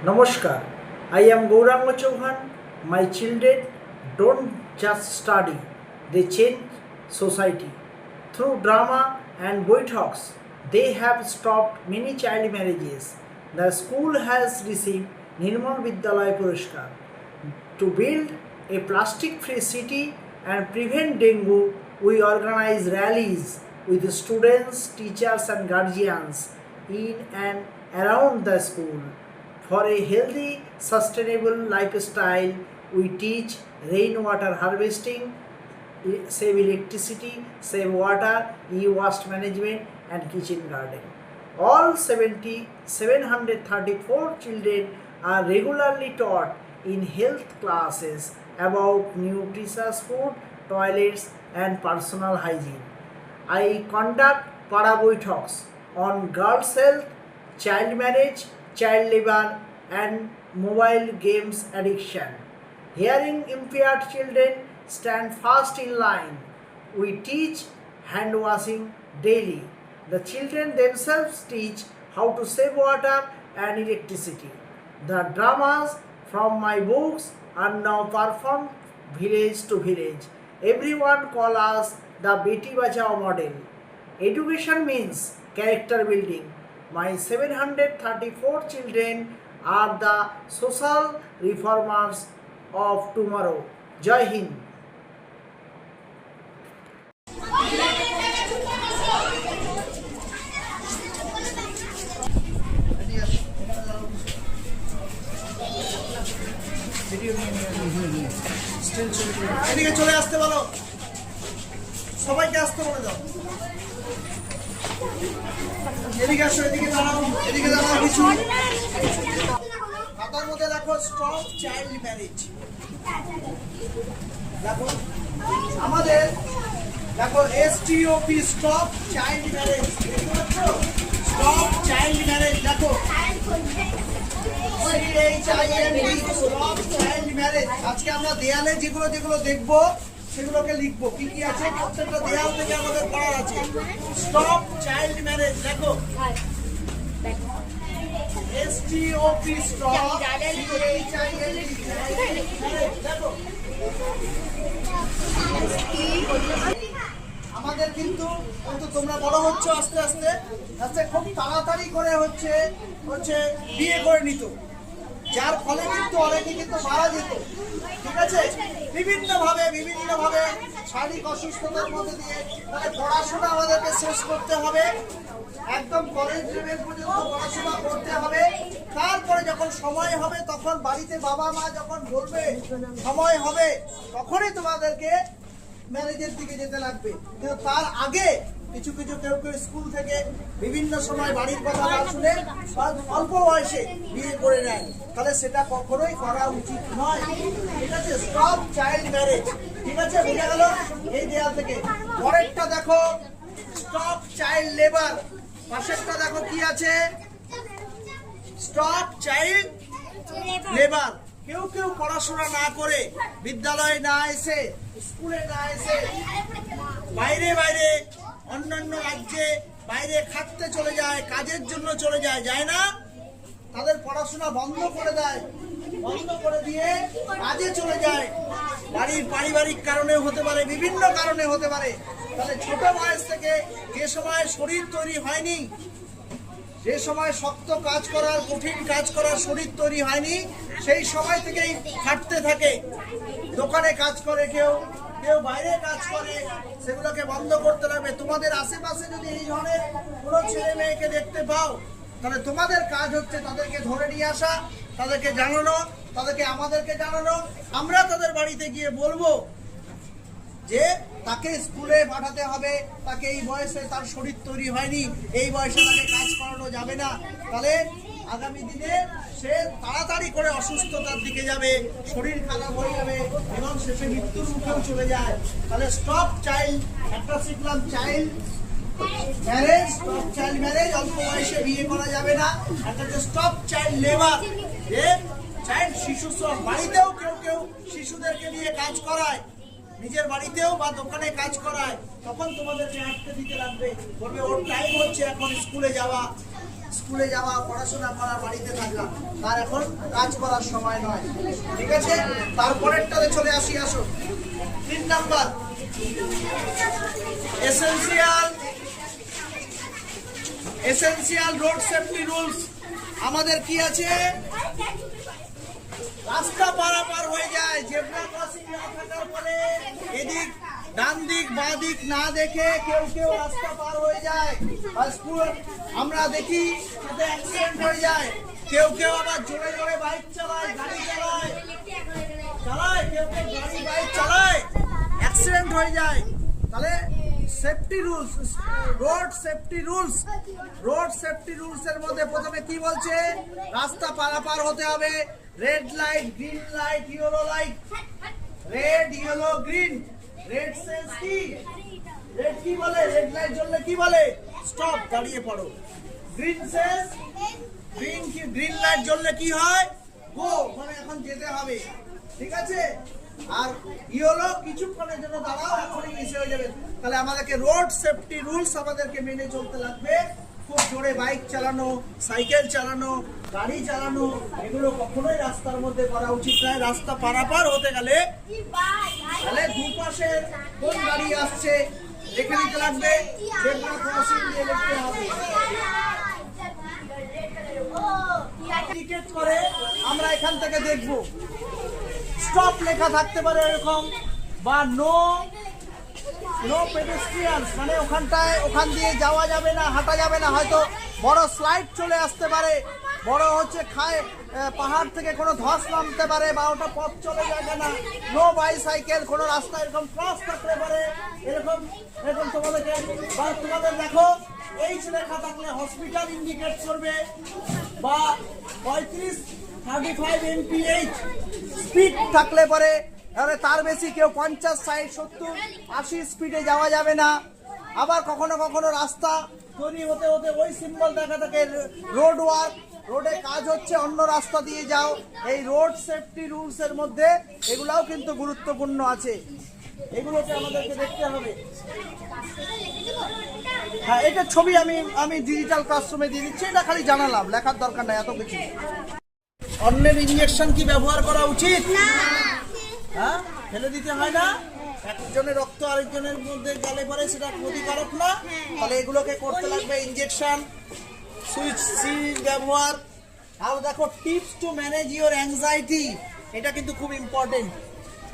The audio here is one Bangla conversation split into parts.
Namaskar, I am Gauranga Chauhan. My children don't just study, they change society. Through drama and boy talks, they have stopped many child marriages. The school has received Nirmal Vidyalaya Purishkar. To build a plastic-free city and prevent dengue, we organize rallies with students, teachers and guardians in and around the school. For a healthy, sustainable lifestyle, we teach rainwater harvesting, save electricity, save water, e-waste management and kitchen garden. All 734 children are regularly taught in health classes about nutritious food, toilets and personal hygiene. I conduct Paraboi talks on girls' health, child marriage, child labor and mobile games addiction. Hearing impaired children stand fast in line. We teach hand washing daily. The children themselves teach how to save water and electricity. The dramas from my books are now performed village to village. Everyone call us the Beti Bachao model. Education means character building. My 734 children are the social reformers of tomorrow. Jai Hind. এদিকে চলে আসতে বলো, সবাইকে আসতে বলে দাও। এদিকে আসো, এদিকে দাঁড়াও, এদিকে দাঁড়াও কিছু। খাতার মধ্যে লেখো স্টপ চাইল্ড ম্যারেজ। দেখো আমাদের দেখো STOP stop child marriage. Stop child marriage দেখো স্টপ চাইল্ড ম্যারেজ। আজকে আমরা দেয়ালে যেগুলো যেগুলো দেখবো সেগুলোকে লিখবো, কি কি আছে প্রত্যেকটা দেয়াল থেকে আমাদের পড়ার আছে। স্টপ চাইল্ড ম্যারেজ দেখো STOP স্টপ দেখো। আমাদের কিন্তু তোমরা বড় হচ্ছে আস্তে আস্তে আস্তে খুব তাড়াতাড়ি করে হচ্ছে বিয়ে করে নিত, যার ফলে কিন্তু অনেকে কিন্তু মারা যেত। ঠিক আছে, বিভিন্ন ভাবে শারীরিক অসুস্থতার মধ্যে দিয়ে মানে পড়াশোনা আমাদেরকে শেষ করতে হবে, একদম কলেজ লেভেল পর্যন্ত পড়াশোনা করতে হবে। তারপরে যখন সময় হবে তখন বাড়িতে বাবা মা যখন বলবে সময় হবে তখনই তোমাদেরকে ম্যারেজের দিকে যেতে লাগবে। কিন্তু তার আগে কিছু কেউ স্কুল থেকে বিভিন্ন সময় বাড়ির কথা না শুনে অল্প বয়সে বিয়ে করে নেয়, তাহলে সেটা কখনোই করা উচিত নয়। ঠিক আছে, স্টপ চাইল্ড ম্যারেজ। ঠিক আছে, বোঝা গেল এই দেয়াল থেকে। পরেরটা দেখো স্টপ চাইল্ড লেবার। পাশেরটা দেখো কি আছে, স্টপ চাইল্ড লেবার। কেউ পড়াশোনা না করে, বিদ্যালয়ে না এসে, স্কুলে না এসে বাইরে অন্যান্য রাজ্যে বাইরে খাটতে চলে যায়, কাজের জন্য চলে যায় না, তাদের পড়াশোনা বন্ধ করে দেয়, বন্ধ করে দিয়ে কাজে চলে যায়। বাড়ির পারিবারিক কারণে হতে পারে, বিভিন্ন কারণে হতে পারে। তাহলে ছোট বয়স থেকে যে সময় শরীর তৈরি হয়নি, যে সময় শক্ত কাজ করার, কঠিন কাজ করার শরীর তৈরি হয়নি, সেই সময় থেকেই খাটতে থাকে। দোকানে কাজ করে, কেউ বাইরে কাজ করে, সেগুলোকে বন্ধ করতে লাগবে। তোমাদের আশেপাশে যদি এই ধরনের কোনো ছেলে মেয়েকে দেখতে পাও, তাহলে তোমাদের কাজ হচ্ছে তাদেরকে ধরে নিয়ে আসা, তাদেরকে জানানো, আমাদেরকে জানানো। আমরা তাদের বাড়িতে গিয়ে বলবো যে তাকে স্কুলে পাঠাতে হবে, তাকে এই বয়সে তার শরীর তৈরি হয়নি, এই বয়সে তাকে কাজ করানো যাবে না। তাহলে আগামী দিনে সে তাড়াতাড়ি করে অসুস্থতার দিকে যাবে, শরীর খারাপ হয়ে যাবে এবং শেষে মৃত্যুর মুখেও চলে যায়। তাহলে স্টপ চাইল্ড, একটা শিখলাম child marriage, stop child marriage, অল্প বয়সে বিয়ে করা যাবে না। একটা হচ্ছে স্টপ চাইল্ড লেবার, যে চাইল্ড শিশু শ্রম। বাড়িতেও কেউ শিশুদেরকে নিয়ে কাজ করায়, নিজের বাড়িতেও বা দোকানে কাজ করায়, তখন তোমাদেরকে আটকে দিতে লাগবে, বলবে ওর টাইম হচ্ছে এখন স্কুলে যাওয়া, স্কুলে যাওয়া, পড়াশোনা করা, বাড়িতে থাকা, তার এখন কাজ করার সময় নয়। ঠিক আছে, তারপরেরটাতে চলে আসি, আসো 3 number essential road safety rules. আমাদের কি আছে? রাস্তা পারাপার হয়ে যায়, জেব্রা ক্রসিং না থাকার পরে এদিক ডান দিক বাঁ দিক না দেখে কেউ কেউ রাস্তা পার হয়ে যায়। আমরা দেখি সাথে অ্যাক্সিডেন্ট হয়ে যায়। কেউ কেউ আবার জোরে জোরে বাইক চালায়, গাড়ি চালায়, কেউ কেউ গাড়ি বাইক চালায়, অ্যাক্সিডেন্ট হয়ে যায়। তাহলে safety rules, road safety rules এর মধ্যে প্রথমে কি বলছে? রাস্তা পারাপার হতে হবে। Red light, green light, yellow light, red yellow green. Red sense কি? রেড কি বলে? রেড লাইট জ্বললে কি বলে? স্টপ, দাঁড়িয়ে পড়ো। গ্রিন সেন্স, গ্রিন লাইট জ্বললে কি হয়? গো, মানে এখন যেতে হবে। ঠিক আছে, আর ইয়েলো কিছুক্ষণের জন্য দাঁড়াও, এখনই মিশে হয়ে যাবে। তাহলে আমাদেরকে রোড সেফটি রুলস আমাদেরকে মেনে চলতে লাগবে। খুব জোরে বাইক চালানো, সাইকেল চালানো, গাড়ি চালানো, এগুলো কখনোই রাস্তার মধ্যে করা উচিত নয়। রাস্তা পারাপার হতে গেলে তাহলে দুপাশে কোন গাড়ি আসছে দেখে নিতে লাগবে, জেব্রা ক্রসিং দিয়ে দেখতে হবে। টিকেট করে আমরা এখান থেকে দেখবো, স্টপ লেখা থাকতে পারে এরকম, বা নো পেডেস্ট্রিয়ানস, মানে ওখান দিয়ে যাওয়া যাবে না, হাঁটা যাবে না। হয়তো বড় স্লাইড চলে আসতে পারে, বড় হচ্ছে পাহাড় থেকে কোনো ধস নামতে পারে, বা ওটা পথ চলে যাবে না। নো বাইসাইকেল, কোনো রাস্তা এরকম ক্রস করতে পারে, এরকম তোমাদের দেখো এইচ লেখা থাকলে হসপিটাল ইন্ডিকেট করবে, বা 35 mph স্পিড থাকলে পরে তার বেশি কেউ 50, 60, 70, 80 স্পিডে যাওয়া যাবে না। আবার কখনো কখনো রাস্তা তৈরি হতে হতে ওই সিম্বল দেখা থাকে, রোড ওয়ার্ক, রোডে কাজ হচ্ছে, অন্য রাস্তা দিয়ে যাও। এই রোড সেফটি রুলস এর মধ্যে এগুলাও কিন্তু গুরুত্বপূর্ণ আছে, এগুলোকে আমাদেরকে দেখতে হবে। হ্যাঁ, এটা ছবি আমি ডিজিটাল ক্লাসরুমে দিয়ে দিচ্ছি, এটা খালি জানালাম, লেখার দরকার নাই এত কিছু। অন্যের ইনজেকশন কি ব্যবহার করা উচিত? হ্যাঁ, ফেলে দিতে হয় না। একজনের রক্ত আরেকজনের মধ্যে গেলে পরে সেটা ক্ষতিকারক না। তাহলে এগুলোকে করতে লাগবে ইনজেকশন, সুইচ ব্যবহার। আর দেখো tips to manage your anxiety, এটা কিন্তু খুব ইম্পর্টেন্ট।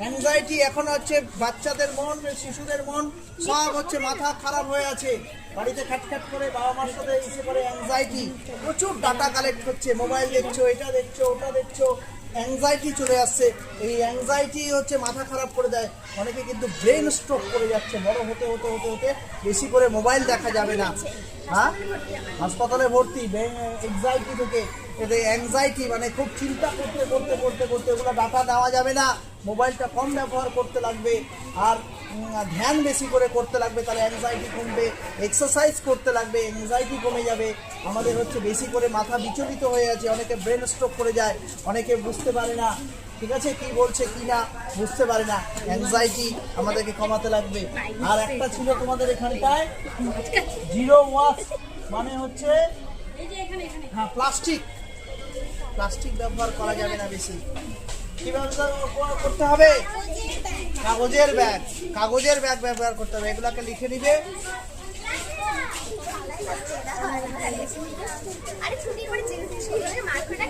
অ্যাংজাইটি এখন হচ্ছে বাচ্চাদের মন, শিশুদের মন সব হচ্ছে মাথা খারাপ হয়ে আছে, বাড়িতে খ্যাটখ্যাট করে বাবা মার সাথে এসে করে অ্যাংজাইটি, প্রচুর ডাটা কালেক্ট হচ্ছে, মোবাইল দেখছো, এটা দেখছো, ওটা দেখছো, অ্যাংজাইটি চলে আসছে। এই অ্যাংজাইটি হচ্ছে মাথা খারাপ করে দেয়, অনেকে কিন্তু ব্রেন স্ট্রোক করে যাচ্ছে। বড় হতে হতে হতে হতে বেশি করে মোবাইল দেখা যাবে না। হ্যাঁ, হাসপাতালে ভর্তি অ্যাংজাইটি থেকে। এতে অ্যাংজাইটি মানে খুব চিন্তা করতে করতে করতে করতে ওগুলো ডাটা দেওয়া যাবে না। মোবাইলটা কম ব্যবহার করতে লাগবে, আর ধ্যান বেশি করে করতে লাগবে, তাহলে অ্যাংজাইটি কমবে। এক্সারসাইজ করতে লাগবে, অ্যাংজাইটি কমে যাবে। আমাদের হচ্ছে বেশি করে মাথা বিচলিত হয়ে আছে, অনেকে ব্রেন স্ট্রোক করে যায়, অনেকে বুঝতে পারে না, ঠিক আছে, কি বলছে কি না বুঝতে পারে না। অ্যাংজাইটি আমাদেরকে কমাতে লাগবে। আর একটা ছিল তোমাদের এখানটায় জিরো ওয়াস্ট, মানে হচ্ছে হ্যাঁ প্লাস্টিক ব্যবহার করা যাবে না বেশি। কি ব্যবহার করতে হবে? কাগজের ব্যাগ ব্যবহার করতে হবে। এগুলাকে লিখে নিবে।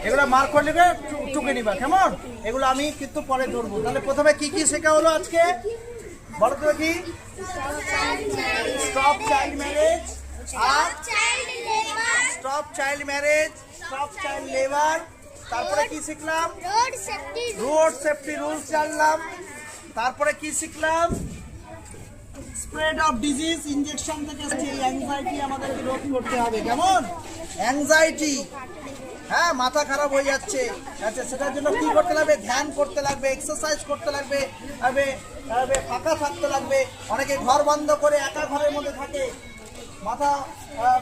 এগুলো মার্ক করে নিবে, টুকে নিবা, কেমন? এগুলো আমি কিন্তু পরে ধরবো। তাহলে প্রথমে কি কি শেখা হলো আজকে বলো তো কি? Stop child marriage, stop child labour. তারপরে কি শিখলাম? রোড সেফটি রুলস জানলাম। তারপরে কি শিখলাম? স্প্রেড অফ ডিজিজ, ইনজেকশন থেকে অ্যাংজাইটি আমাদেরকে রোধ করতে হবে। কেমন? অ্যাংজাইটি, হ্যাঁ, মাথা খারাপ হয়ে যাচ্ছে, আচ্ছা, সেটার জন্য কি করতে লাগবে? ধ্যান করতে লাগবে, এক্সারসাইজ করতে লাগবে, ফাঁকা থাকতে লাগবে। অনেকে ঘর বন্ধ করে একা ঘরের মধ্যে থাকে, মাথা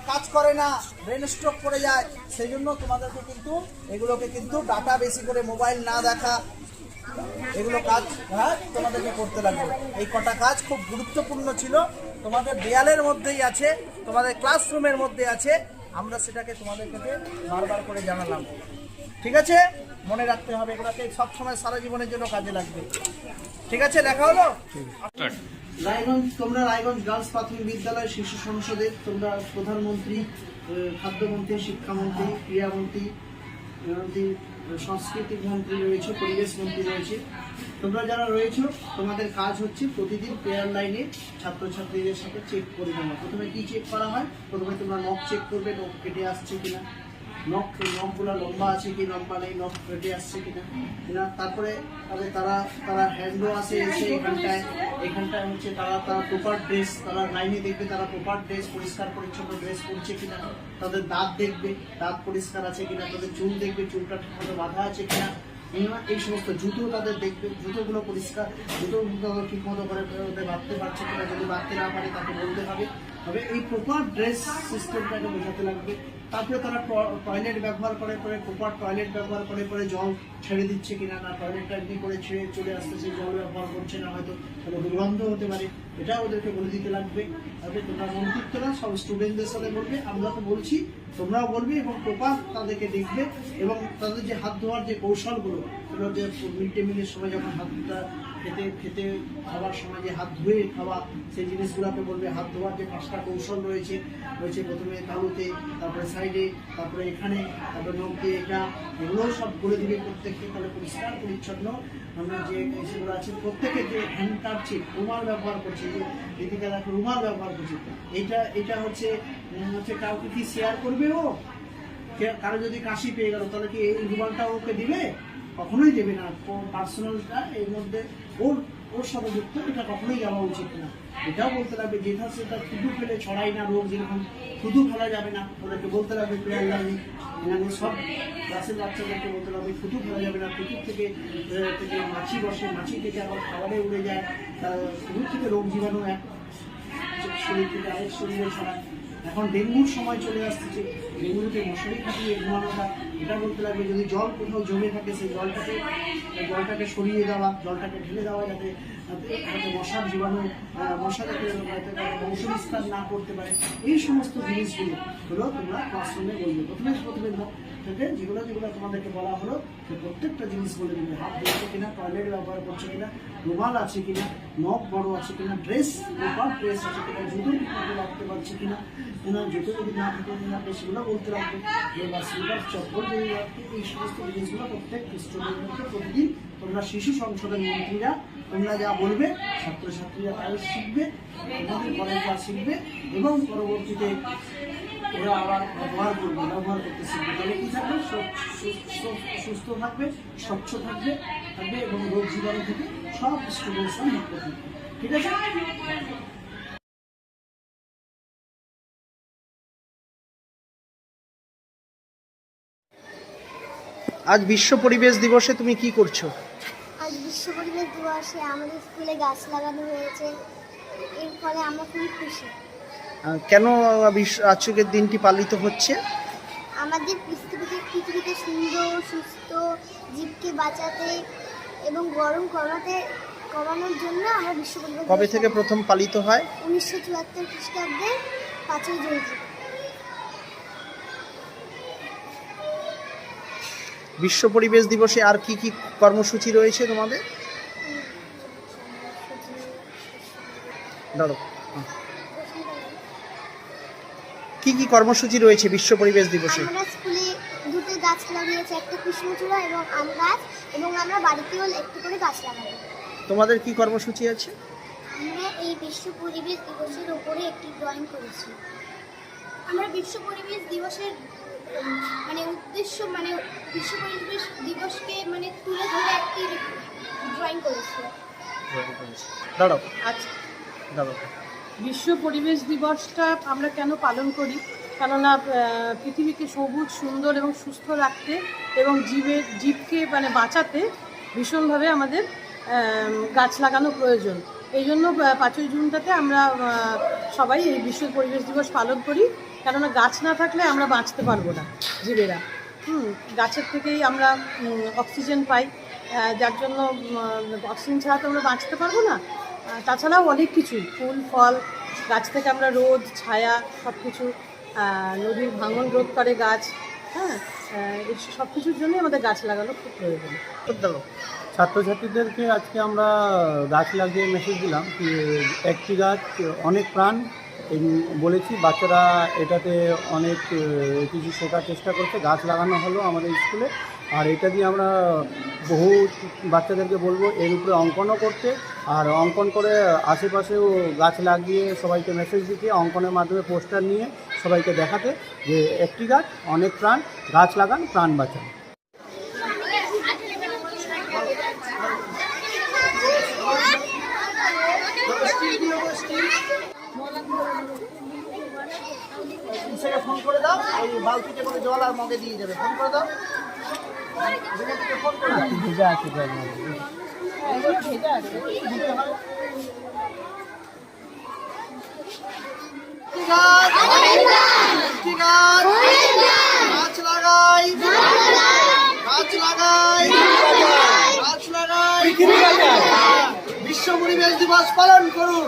কাজ করে না, ব্রেন স্ট্রোক করে যায়। সেই জন্য তোমাদেরকে কিন্তু এগুলোকে কিন্তু ডাটা বেশি করে মোবাইল না দেখা, এগুলো কাজ তোমাদেরকে করতে লাগবে। এই কটা কাজ খুব গুরুত্বপূর্ণ ছিল, তোমাদের দেয়ালের মধ্যেই আছে, তোমাদের ক্লাসরুমের মধ্যে আছে। আমরা সেটাকে তোমাদের কাছে বারবার করে জানালাম। ঠিক আছে, মনে রাখতে হবে, এগুলোকে সবসময় সারা জীবনের জন্য কাজে লাগবে। ঠিক আছে, লেখা হলো। রায়গঞ্জ, তোমরা রায়গঞ্জ গার্লস প্রাথমিক বিদ্যালয় শিশু সংসদের তোমরা প্রধানমন্ত্রী, খাদ্যমন্ত্রী, শিক্ষামন্ত্রী, ক্রীড়ামন্ত্রী, সাংস্কৃতিক মন্ত্রী রয়েছে, পরিবেশ মন্ত্রী রয়েছে। তোমরা যারা রয়েছে তোমাদের কাজ হচ্ছে প্রতিদিন প্রেয়ার লাইনে ছাত্রছাত্রীদের সাথে চেক করে নেওয়া। প্রথমে কি চেক করা হয়? প্রথমে তোমরা নখ চেক করবে, নখ কেটে আসছে কিনা, নখগুলো লম্বা আছে কি লম্বা নেই, নখ কেটে আসছে কিনা। তারপরে তারা হ্যান্ডও আসে এসে এখানটায় হচ্ছে তারা প্রপার ড্রেস, তারা লাইনে দেখবে তারা প্রপার ড্রেস, পরিষ্কার পরিচ্ছন্ন ড্রেস পরছে কিনা। তাদের দাঁত দেখবে, দাঁত পরিষ্কার আছে কিনা। তাদের চুল দেখবে, চুলটা ঠিকমতো বাঁধা আছে কিনা। এই সমস্ত জুতো তাদের দেখবে, জুতোগুলো পরিষ্কার, জুতো ঠিক মতো করে বাঁধতে পারছে কিনা। যদি বাঁধতে না পারে তাকে বলতে হবে। এই প্রপার ড্রেস সিস্টেমটাকে বোঝাতে লাগবে। তারপরে তারা টয়লেট ব্যবহার করে প্রপার টয়লেট ব্যবহার করে জল ছেড়ে দিচ্ছে কিনা, না টয়লেটটা এমনি করে ছেড়ে চলে আসতেছে, জল ব্যবহার করছে না, হয়তো তাহলে দুর্গন্ধ হতে পারে, এটাও ওদেরকে বলে দিতে লাগবে। তারপরে তোমরা মন্ত্রিত্বরা সব স্টুডেন্টদের সাথে বলবে, আমরা তো বলছি তোমরাও বলবে, এবং প্রপার তাদেরকে দেখবে। এবং তাদের যে হাত ধোয়ার যে কৌশলগুলো, তোমরা যে মিড ডে মিলের সময় যখন হাতটা খেতে খাবার সময় যে হাত ধুয়ে খাওয়া, সেই জিনিসগুলোকে বলবে। হাত ধোয়ার যে 5টা কৌশল রয়েছে প্রথমে তালুতে, তারপরে সাইডে, তারপরে এখানে, তারপরে নখ দিয়ে এটা, এগুলোও সব বলে দিবে প্রত্যেককে। তাহলে পরিষ্কার পরিচ্ছন্ন আমরা যে সেগুলো আছে, প্রত্যেকে যে হ্যান্ড কাপছে, রুমাল ব্যবহার করছে, যে দিদিকে দেখো রুমাল ব্যবহার করছে, এটা হচ্ছে কাউকে কি শেয়ার করবে ও? কারো যদি কাশি পেয়ে গেল তাহলে কি এই রুমালটা ওকে দিবে? কখনোই দেবে না। পার্সোনালটা এর মধ্যে ওর সাথে যুক্ত, এটা কখনোই যাওয়া উচিত না। এটাও বলতে লাগবে যেটা সেটা থুতু ফেলে ছড়াই না রোগ, যেরকম থুতু ফেলা যাবে না, ওদেরকে বলতে লাগবে। প্রেয়ার লাইনে সব ক্লাসের বাচ্চাদেরকে বলতে লাগবে থুতু ফেলা যাবে না। থুতুর থেকে মাছি বসে, মাছি থেকে আবার খাবারে উড়ে যায়, থুতুর থেকে রোগ জীবাণু এক শরীর থেকে আরেক শরীরে ছড়ায়। এখন ডেঙ্গুর সময় চলে আসতেছে, ডেঙ্গুতে মশারি খাটিয়ে ঘুমানোটা, এটা বলতে লাগবে। যদি জল কোথাও জমে থাকে সেই জলটাকে সরিয়ে দেওয়া, জলটাকে ঢেলে দেওয়া, যাতে মশার জীবাণু, মশা যাতে বংশ বিস্তার না করতে পারে। এই সমস্ত জিনিসগুলো তোমরা ক্লাসরুমে বলবে। প্রথমে থেকে যেগুলো তোমাদেরকে বলা হলো সে প্রত্যেকটা জিনিস বলে দিবে। হাত ধুয়েছে কিনা, টয়লেট ব্যবহার করছে কিনা, রুমাল আছে কিনা, নখ বড় আছে কিনা, ড্রেস প্রপার ড্রেস আছে কিনা, জুতো ঠিকমতো রাখতে পারছে কিনা, জুতো যদি না থাকে আপনি সেগুলো বলতে লাগবে। বা স্লিপার চপ্পল যদি রাখবে, এই সমস্ত জিনিসগুলো প্রত্যেক স্টুডেন্টকে প্রতিদিন তোমরা শিশু সংসদের মন্ত্রীরা তোমরা যা বলবে ছাত্রছাত্রীরা তাই শিখবে, তোমাদের কলেজরা শিখবে, এবং পরবর্তীতে ওরা আবার ব্যবহার করতে শিখবে। তাহলে কি থাকবে? সুস্থ থাকবে, স্বচ্ছ থাকবে এবং রোগ জীবাণু থেকে সব স্টুডেন্টসরা মুক্ত থাকবে। ঠিক আছে? আজ বিশ্ব পরিবেশ দিবসে তুমি কি করছো? আজ বিশ্ব পরিবেশ দিবসে আমাদের স্কুলে গাছ লাগানো হয়েছে, এর ফলে আমরা খুবই খুশি। কেন আজকের দিনটি পালিত হচ্ছে? আমাদের পৃথিবীতে সুন্দর সুস্থ জীবকে বাঁচাতে এবং গরম কমানোর জন্য আমরা বিশ্ব পরিবেশ দিবস। কবে থেকে প্রথম পালিত হয়? 1974 খ্রিস্টাব্দে 5ই জুন। বিশ্ব পরিবেশ দিবসে আর কি কি কর্মসূচি রয়েছে তোমাদের? কি কি কর্মসূচি রয়েছে বিশ্ব পরিবেশ দিবসে? আমরা স্কুলে 2টো গাছ লাগিয়েছি, একটা কৃষ্ণচূড়া এবং আম গাছ, এবং আমরা বাড়িতেও একটু করে গাছ লাগাবো। তোমাদের কি কর্মসূচি আছে? আমরা এই বিশ্ব পরিবেশ দিবসের উপরে একটি ড্রয়িং করেছি। আমরা বিশ্ব পরিবেশ দিবসের উদ্দেশ্য বিশ্ব পরিবেশ দিবসকে তুলে ধরে একটি ড্রয়িং করেছি। বিশ্ব পরিবেশ দিবসটা আমরা কেন পালন করি? কেননা পৃথিবীকে সবুজ, সুন্দর এবং সুস্থ রাখতে এবং জীবকে বাঁচাতে ভীষণভাবে আমাদের গাছ লাগানো প্রয়োজন। এই জন্য 5ই জুনটাতে আমরা সবাই এই বিশ্ব পরিবেশ দিবস পালন করি। কেননা গাছ না থাকলে আমরা বাঁচতে পারবো না, জীবেরা। গাছের থেকেই আমরা অক্সিজেন পাই, যার জন্য অক্সিজেন ছাড়া তো আমরা বাঁচতে পারবো না। তাছাড়াও অনেক কিছু ফুল ফল, গাছ থেকে আমরা রোদ ছায়া সব কিছু নদীর ভাঙন রোধ করে গাছ। হ্যাঁ, এই সব কিছুর জন্যই আমাদের গাছ লাগানো খুব প্রয়োজন। ছাত্রছাত্রীদেরকে আজকে আমরা গাছ লাগিয়ে মেসেজ দিলাম কি একটি গাছ অনেক প্রাণ এই বলেছি। বাচ্চারা এটাতে অনেক কিছু শেখার চেষ্টা করছে। গাছ লাগানো হলো আমাদের স্কুলে, আর এটা দিয়ে আমরা বহু বাচ্চাদেরকে বলবো এর উপরে অঙ্কনও করতে, আর অঙ্কন করে আশেপাশেও গাছ লাগিয়ে সবাইকে মেসেজ দিতে, অঙ্কনের মাধ্যমে পোস্টার নিয়ে সবাইকে দেখাতে যে একটি গাছ অনেক প্রাণ, গাছ লাগান প্রাণ বাঁচান। সেটা ফোন করে দাও, ওই বালতিতে করে জল আর মগে দিয়ে যাবে। ফোন করে দাও, ফোন করে দাও। ভেজা আছে জল গাছ লাগাই, গাছ লাগাই, গাছ লাগাই, বিশ্ব পরিবেশ দিবস পালন করুন।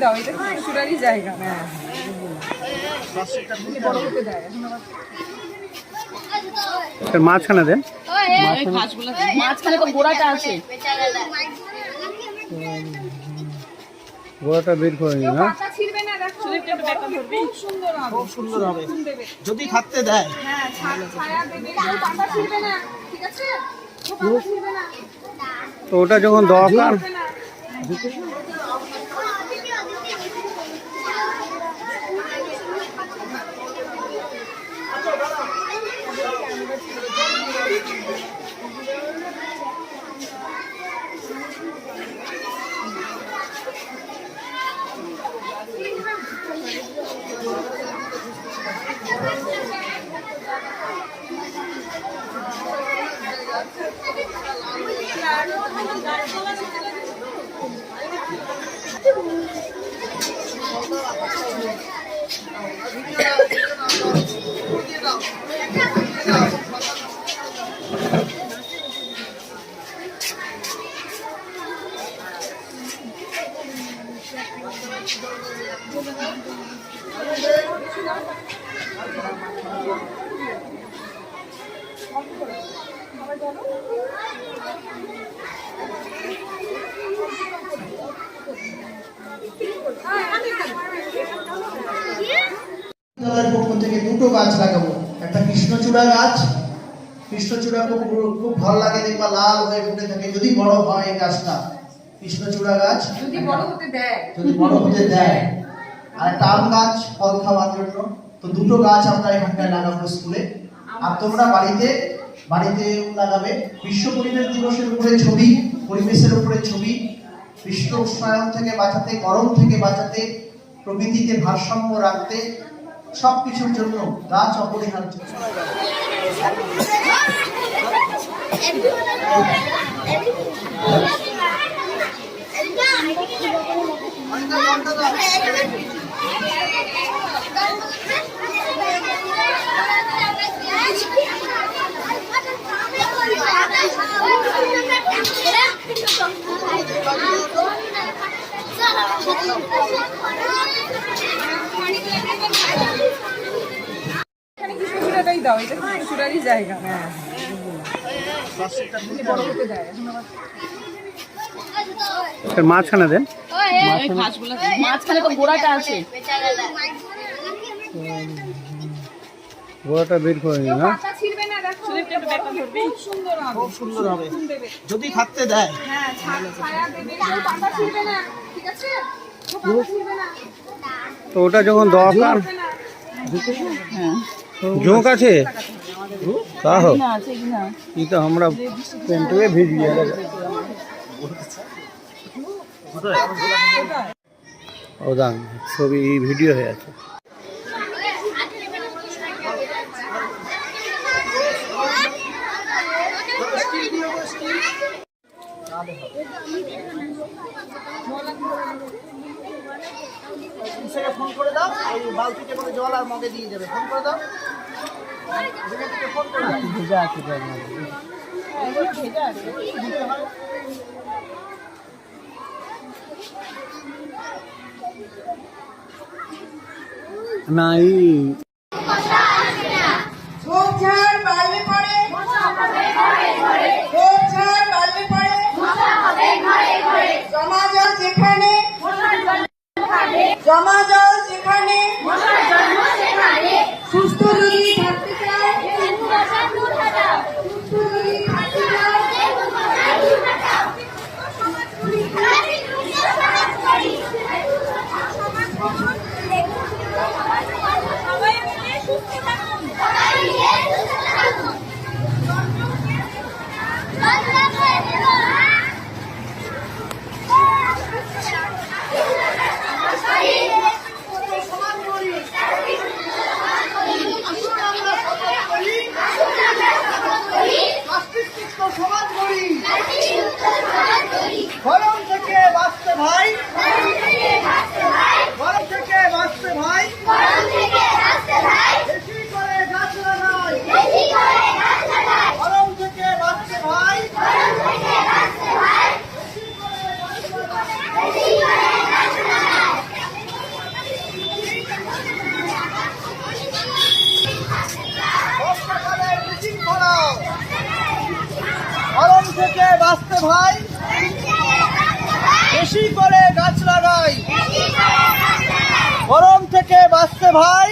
দাও, এটা কৃষ্ণচূড়ারই জায়গা। মাঝখানে দেন, মাঝখানে তো গোড়াটা আছে, গোড়াটা বের করে নিন। হ্যাঁ, খুব সুন্দর হবে যদি থাকতে দেয়। তো ওটা যখন দরকার বিদ্যালয়ের পক্ষ থেকে দুটো গাছ লাগাবো। একটা কৃষ্ণচূড়া গাছ, কৃষ্ণচূড়া খুব ভালো লাগে, দেখবা লাল হয়ে ফুটে থাকে যদি বড় হয় এই গাছটা। কৃষ্ণচূড়া গাছ যদি বড় হতে দেয়, যদি বড় হতে দেয়। আর একটা আম গাছ ফল খাওয়ার জন্য। তো দুটো গাছ আমরা এখানটায় লাগাবো স্কুলে। আর তোমরা বাড়িতে লাগাবে। বিশ্ব পরিবেশ দিবসের উপরে ছবি, পরিবেশের উপরে ছবি, বিশ্ব উষ্ণায়ন থেকে বাঁচাতে, গরম থেকে বাঁচাতে, প্রকৃতিকে ভারসাম্য রাখতে, সবকিছুর জন্য গাছ অপরিহার্য। কৃষ্ণচূড়াটাই দাও, এটা কৃষ্ণচূড়ারই জায়গা। বড় হতে দেয়, মাঝখানে দেন, মাঝখানে তো গোড়াটা আছে, গোড়াটা বের করে নিন। হ্যাঁ, খুব সুন্দর হবে যদি থাকতে দেয়। তো ওটা যখন দরকার ঝোঁক আছে তা হোক, ই তো আমরা পেন্টুয়ে ভিজিয়ে ও দাম ছবি ভিডিও হয়ে আছে। ফোন করে দাও, ওই বালতিতে করে জল আর মগে দিয়ে যাবে। ফোন করে দাও, ভেজা আছে তো আপনার। না এই ঝোপঝাড় বাড়বে পড়ে ঝোপঝাড় বাড়বে পড়ে জমা জল যেখানে জমা জল যেখানে সুস্থ যদি থাকতে চায় সুস্থ যদি থাকতে চায় গরম থেকে বাঁচতে ভাই, গরম থেকে বাঁচতে ভাই, বেশি করে গাছ লাগাই, গরম থেকে বাঁচতে ভাই, বর্ষাকালে ব্লিচিং ছড়াও, গরম থেকে বাঁচতে ভাই, বেশি করে গাছ লাগাই, গরম থেকে বাঁচতে ভাই,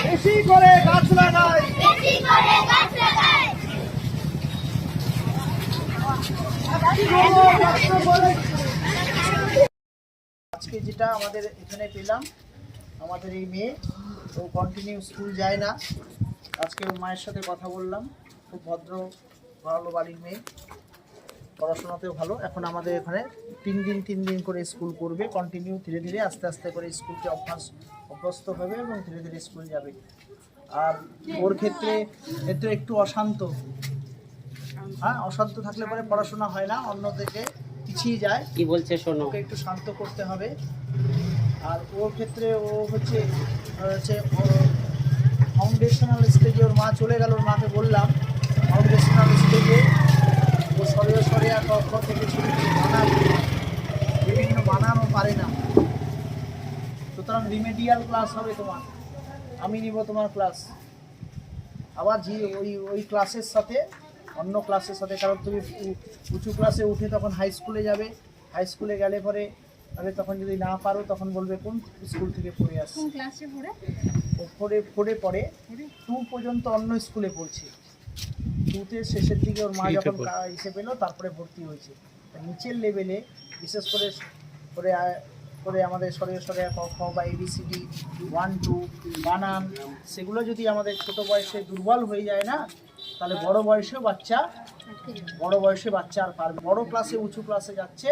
বেশি করে গাছ লাগাই। আজকে যেটা আমাদের এখানে পেলাম, আমাদের এই মেয়ে ও কন্টিনিউ স্কুল যায় না। আজকে ওর মায়ের সাথে কথা বললাম, খুব ভদ্র ভালো বাড়ির মেয়ে, পড়াশোনাতেও ভালো। এখন আমাদের এখানে 3 দিন করে স্কুল করবে কন্টিনিউ, ধীরে ধীরে আস্তে আস্তে করে স্কুলকে অভ্যস্ত হবে এবং ধীরে ধীরে স্কুল যাবে। আর ওর ক্ষেত্রে একটু অশান্ত, হ্যাঁ, অশান্ত থাকলে পরে পড়াশোনা হয় না, অন্য থেকে পিছিয়ে যায়। কি বলছে শোনো, ওকে একটু শান্ত করতে হবে। আর ওর ক্ষেত্রে ও হচ্ছে ফাউন্ডেশনাল স্টেজে, ওর মা চলে গেল, ওর মাকে বললাম ফাউন্ডেশনাল স্টেজে ও সরিয়া ক থেকে শুরু করে বানান, বিভিন্ন বানানও পারে না। সুতরাং রিমেডিয়াল ক্লাস হবে তোমার, আমি নিব তোমার ক্লাস। আবার ওই ক্লাসের সাথে অন্য ক্লাসের সাথে, কারণ তুমি উঁচু ক্লাসে উঠে তখন হাই স্কুলে যাবে, হাই স্কুলে গেলে পরে তখন যদি না পারো তখন বলবে কোন স্কুল থেকে পড়ে আসছে। ফোরে পড়ে 2 পর্যন্ত অন্য স্কুলে পড়ছে। 2তে শেষের দিকে ওর মা যখন এসে পেলো তারপরে ভর্তি হয়েছে। নিচের লেভেলে বিশেষ করে আমাদের সরে ক খ বা ABCD 1 2 বানান, সেগুলো যদি আমাদের ছোট বয়সে দুর্বল হয়ে যায় না, তাহলে বড় বয়সে বাচ্চা আর পারবে। বড় ক্লাসে উঁচু ক্লাসে যাচ্ছে,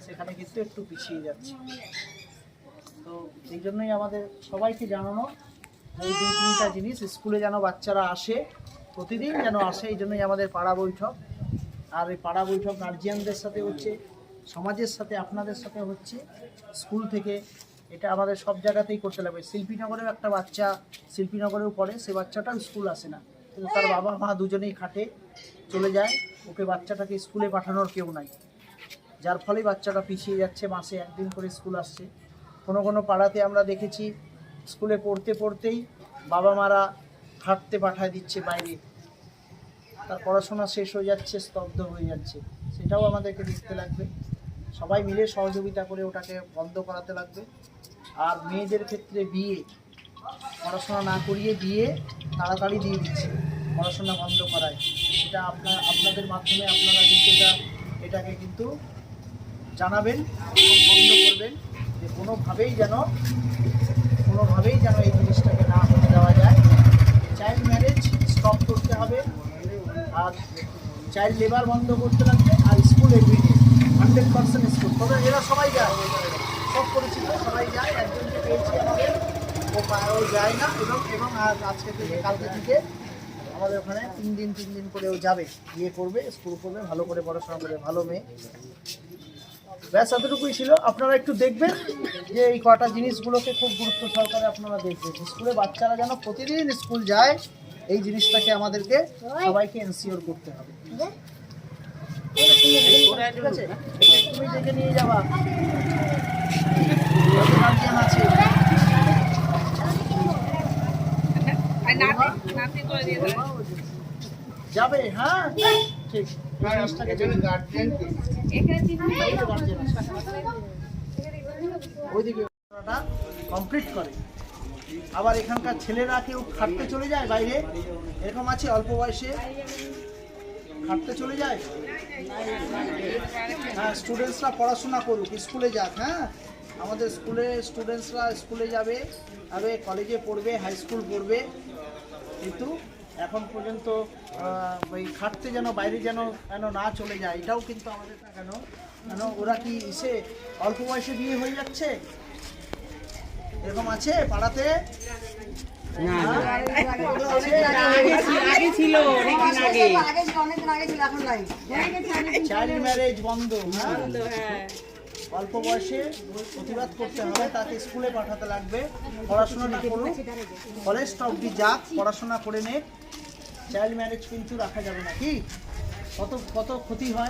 সেখানে কিন্তু একটু পিছিয়ে যাচ্ছে। তো এই জন্যই আমাদের সবাইকে জানানো, এই 2-3টা জিনিস স্কুলে যেন বাচ্চারা আসে, প্রতিদিন যেন আসে। এই জন্যই আমাদের পাড়া বৈঠক। আর এই পাড়া বৈঠক গার্জিয়ানদের সাথে হচ্ছে, সমাজের সাথে, আপনাদের সাথে হচ্ছে, স্কুল থেকে। এটা আমাদের সব জায়গাতেই করতে লাগবে। শিল্পীনগরেও একটা বাচ্চা শিল্পীনগরেও পড়ে, সে বাচ্চাটাও স্কুল আসে না, কিন্তু তার বাবা মা দুজনেই খাটে চলে যায়, ওকে বাচ্চাটাকে স্কুলে পাঠানোর কেউ নাই, যার ফলে বাচ্চাটা পিছিয়ে যাচ্ছে। মাসে 1 দিন করে স্কুল আসছে। কোনো পাড়াতে আমরা দেখেছি স্কুলে পড়তেই বাবা মারা খাটতে পাঠায় দিচ্ছে বাইরে, তার পড়াশোনা শেষ হয়ে যাচ্ছে, স্তব্ধ হয়ে যাচ্ছে। সেটাও আমাদেরকে দেখতে লাগবে, সবাই মিলে সহযোগিতা করে ওটাকে বন্ধ করাতে লাগবে। আর মেয়েদের ক্ষেত্রে পড়াশোনা না করিয়ে বিয়ে তাড়াতাড়ি দিয়ে দিচ্ছে, পড়াশোনা বন্ধ করায়। এটা আপনাদের মাধ্যমে আপনারা কিন্তু এটাকে কিন্তু জানাবেন এবং বন্ধ করবেন, যে কোনোভাবেই যেন এই জিনিসটাকে না হতে দেওয়া যায়। চাইল্ড ম্যারেজ স্টপ করতে হবে, আর চাইল্ড লেবার বন্ধ করতে লাগবে। আর স্কুল এভরিডে 100% স্কুল, তবে এরা সবাই যায়, সব পরিচিত সবাই যায়। একজনকে পেয়েছি আমাদের, ও যায় না, এবং আজকে থেকে কালকে থেকে আমাদের ওখানে 3 দিন করে ও যাবে, গিয়ে করবে, স্কুল করবে, ভালো করে পড়াশোনা করে, ভালো মেয়ে। ব্যাস এতটুকুই ছিল। আপনারা একটু দেখবেন যে এই কটা জিনিসগুলোকে খুব গুরুত্ব সহকারে আপনারা দেখবেন। স্কুলে বাচ্চারা যেন প্রতিদিন স্কুল যায়, এই জিনিসটাকে আমাদেরকে সবাইকে এনশিওর করতে হবে। ঠিক আছে, তুমি ডেকে নিয়ে যাবা, গার্জিয়ান আছে। যাবে, হ্যাঁ ঠিক, জিনিসটাকে ওইদিকে কমপ্লিট করে। আবার এখানকার ছেলেরা কেউ খাটতে চলে যায় বাইরে, এরকম আছে অল্প বয়সে খাটতে চলে যায়। হ্যাঁ, স্টুডেন্টসরা পড়াশোনা করুক, স্কুলে যাক। হ্যাঁ, আমাদের স্টুডেন্টসরা স্কুলে যাবে, কলেজে পড়বে, হাই স্কুল পড়বে, কিন্তু এখন পর্যন্ত ওই খাটতে যেন বাইরে যেন না চলে যায়, এটাও কিন্তু আমাদের কেন ওরা কি এসে অল্প বয়সে বিয়ে হয়ে যাচ্ছে, এরকম আছে পাড়াতে? চাইল্ড ম্যারেজ বন্ধ। অল্প বয়সে প্রতিবাদ করতে হবে, তাকে স্কুলে পাঠাতে লাগবে, পড়াশোনাটা করুক, কলেজ অবধি যাক, পড়াশোনা করে নে। চাইল্ড ম্যারেজ কিন্তু রাখা যাবে না, কি কত ক্ষতি হয়।